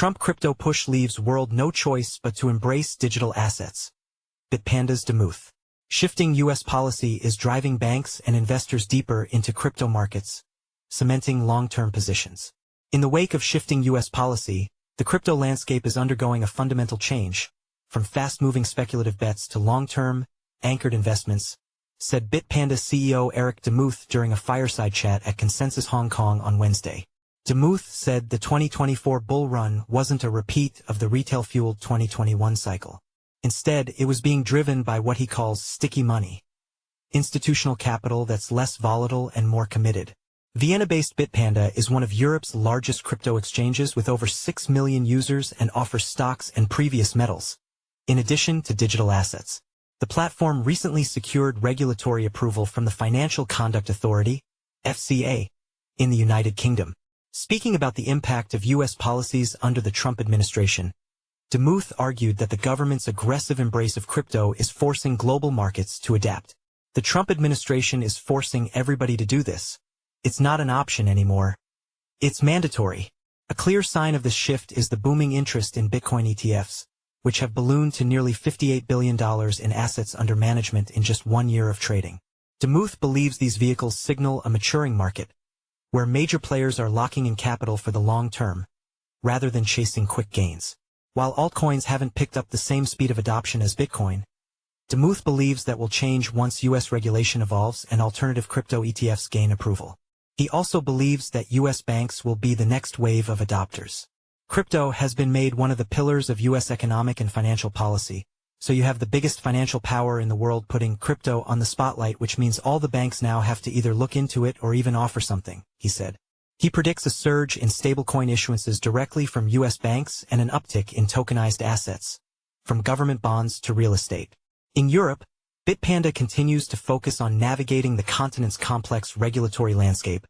Trump crypto push leaves world no choice but to embrace digital assets. Bitpanda's Demuth. Shifting U.S. policy is driving banks and investors deeper into crypto markets, cementing long-term positions. In the wake of shifting U.S. policy, the crypto landscape is undergoing a fundamental change, from fast-moving speculative bets to long-term, anchored investments, said Bitpanda CEO Eric Demuth during a fireside chat at Consensus Hong Kong on Wednesday. Demuth said the 2024 bull run wasn't a repeat of the retail-fueled 2021 cycle. Instead, it was being driven by what he calls sticky money, institutional capital that's less volatile and more committed. Vienna-based Bitpanda is one of Europe's largest crypto exchanges with over 6 million users and offers stocks and precious metals, in addition to digital assets. The platform recently secured regulatory approval from the Financial Conduct Authority, FCA, in the United Kingdom. Speaking about the impact of U.S. policies under the Trump administration, Demuth argued that the government's aggressive embrace of crypto is forcing global markets to adapt. The Trump administration is forcing everybody to do this. It's not an option anymore. It's mandatory. A clear sign of this shift is the booming interest in Bitcoin ETFs, which have ballooned to nearly $58 billion in assets under management in just 1 year of trading. Demuth believes these vehicles signal a maturing market, where major players are locking in capital for the long term, rather than chasing quick gains. While altcoins haven't picked up the same speed of adoption as Bitcoin, Demuth believes that will change once U.S. regulation evolves and alternative crypto ETFs gain approval. He also believes that U.S. banks will be the next wave of adopters. Crypto has been made one of the pillars of U.S. economic and financial policy, so you have the biggest financial power in the world putting crypto on the spotlight, which means all the banks now have to either look into it or even offer something, he said. He predicts a surge in stablecoin issuances directly from U.S. banks and an uptick in tokenized assets, from government bonds to real estate. In Europe, Bitpanda continues to focus on navigating the continent's complex regulatory landscape,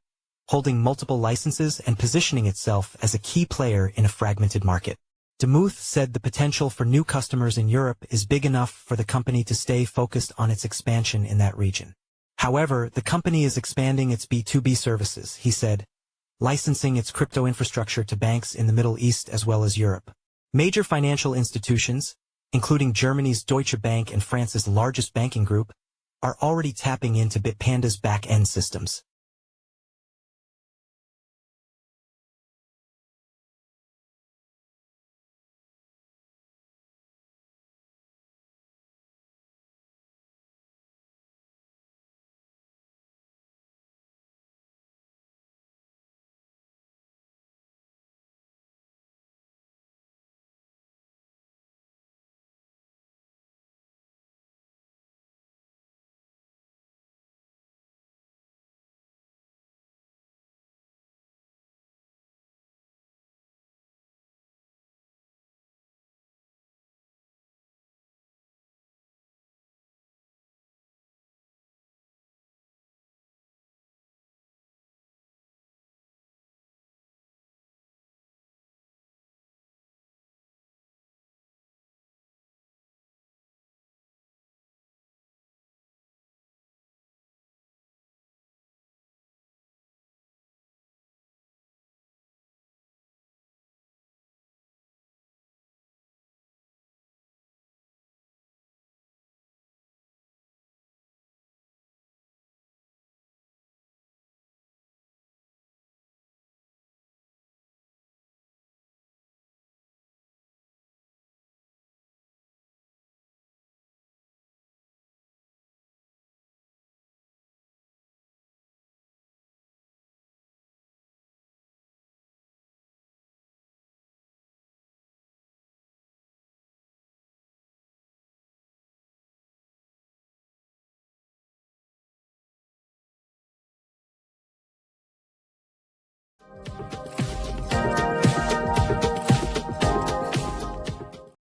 holding multiple licenses and positioning itself as a key player in a fragmented market. Demuth said the potential for new customers in Europe is big enough for the company to stay focused on its expansion in that region. However, the company is expanding its B2B services, he said, licensing its crypto infrastructure to banks in the Middle East as well as Europe. Major financial institutions, including Germany's Deutsche Bank and France's largest banking group, are already tapping into Bitpanda's back-end systems.